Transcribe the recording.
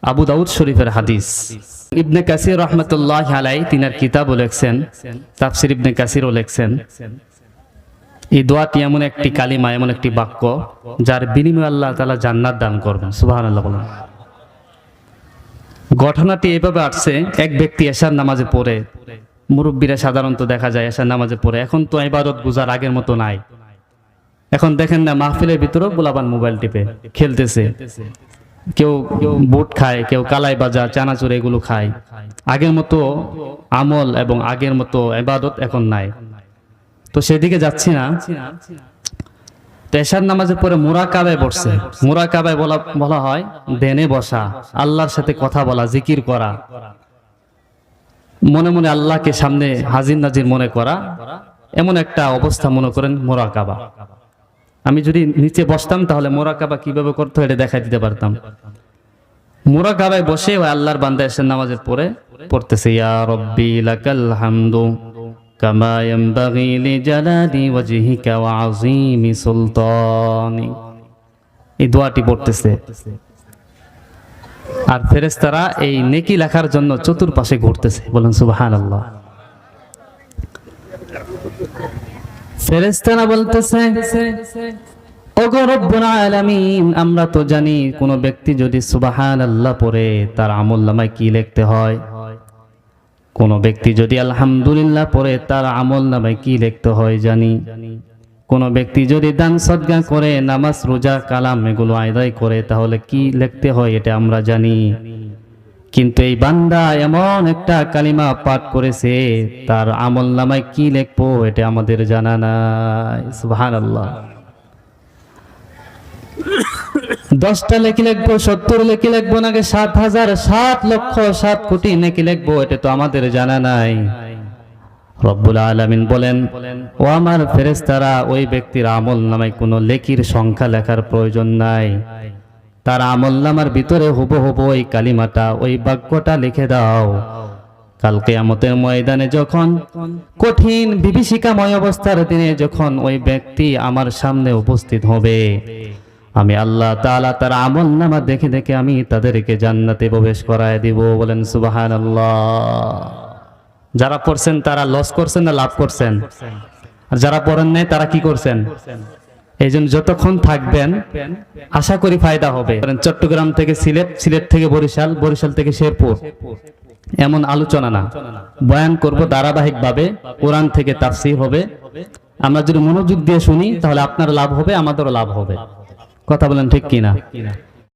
আবু দাউদ শরীফের হাদিস। ইবনে কাসির রহমতুল্লাহ আলাইহি তিনার কিতাবও লেখছেন, তাফসির ইবনে কাসিরও লেখছেন। এই দোয়াটি এমন একটি কালিমা, এমন একটি বাক্য যার বিনিময়ে আল্লাহ তাআলা জান্নাত দান করবেন। সুবহানাল্লাহ বলেন। ঘটনাটি এভাবে আসছে, এক ব্যক্তি এশার নামাজে পড়ে, মুরব্বীরা সাধারণত দেখা যায় এশার নামাজে পড়ে, এখন তো ইবাদত গুজার আগের মতো নাই। এখন দেখেন না মাহফিলের ভিতরেও গোলাবান মোবাইল টিপে খেলতেছে, কেউ বুট খায়, কেউ কালাই বাজা, চানাচুর এগুলো খায়। আগের মতো আমল এবং আগের মতো ইবাদত এখন নাই। তো সেদিকে যাচ্ছি না। এশার নামাজের পরে মুরাকাবায় বসছে। মুরাকাবায় বলা হয় ধ্যানে বসা, আল্লাহর সাথে কথা বলা, জিকির করা, মনে মনে আল্লাহকে সামনে হাজির নাজির মনে করা, এমন একটা অবস্থা মনে করেন মুরাকাবা। আমি যদি নিচে বসতাম তাহলে মুরাকাবা কিভাবে করতে হয় এটা দেখাই দিতে পারতাম। মুরাকাবায় বসে ওই আল্লাহর বান্দা এশার নামাজের পরে পড়তেছে, ইয়া রব্বি লাকাল হামদু কামা ইয়ানবাগি লিজালালি ওয়াজহিকা ওয়া আযীমি সুলতানি। এই দোয়াটি পড়তেছে। আর ফেরেশতারা এই নেকি লেখার জন্য চতুর্পাশে ঘুরতেছে। বলেন সুবহানাল্লাহ। ফেরেশতারা বলতেছে, ওগো রব্বুল আলামিন, আমরা তো জানি কোন ব্যক্তি যদি সুবহানাল্লাহ পড়ে তার আমলনামায় কি লিখতে হয়, কোন ব্যক্তি যদি আলহামদুলিল্লাহ পড়ে তার আমলনামায় কি লিখতে হয় জানি, কোন ব্যক্তি যদি দান সদকা করে, নামাজ রোজা কালাম এগুলো আদায় করে তাহলে কি লিখতে হয় এটা আমরা জানি। কিন্তু এই বান্দা এমন একটা কালিমা পাঠ করেছে, তার আমলনামায় কি লিখবো এটা আমাদের জানা নাই। সুবহানাল্লাহ। 10টা নেকি লিখবো, 70 নেকি লিখবো, নাকি 7,000, 7 লক্ষ, 7 কোটি নেকি লিখবো এটা তো আমাদের জানা নাই। রব্বুল আলামিন বলেন, ও আমার ফেরেশতারা, ওই ব্যক্তির আমলনামায় কোনো লেখির সংখ্যা লেখার প্রয়োজন নাই। তার আমলনামার ভিতরে হুবহু ওই কালিমাটা, ওই বাক্যটা লিখে দাও। কাল কিয়ামতের ময়দানে যখন কঠিন বিভীষিকাময় অবস্থার দিনে যখন ওই ব্যক্তি আমার সামনে উপস্থিত হবে, আমি আল্লাহ তাআলা তার আমলনামা দেখে দেখে আমি তাদেরকে জান্নাতে প্রবেশ করায় দিব। বলেন সুবহানাল্লাহ। যারা পড়ছেন তারা লস করছেন না লাভ করছেন? আর যারা পড়েন নাই তারা কি করছেন? এই জন্য যতক্ষণ থাকবেন আশা করি ফায়দা হবে। চট্টগ্রাম থেকে সিলেট, সিলেট থেকে বরিশাল, বরিশাল থেকে শেরপুর, এমন আলোচনা না, বয়ান করব ধারাবাহিকভাবে। কোরআন থেকে তাফসীর হবে। আমরা যদি মনোযোগ দিয়ে শুনি তাহলে আপনার লাভ হবে, আমাদেরও লাভ হবে। কথা বলেন ঠিক কিনা?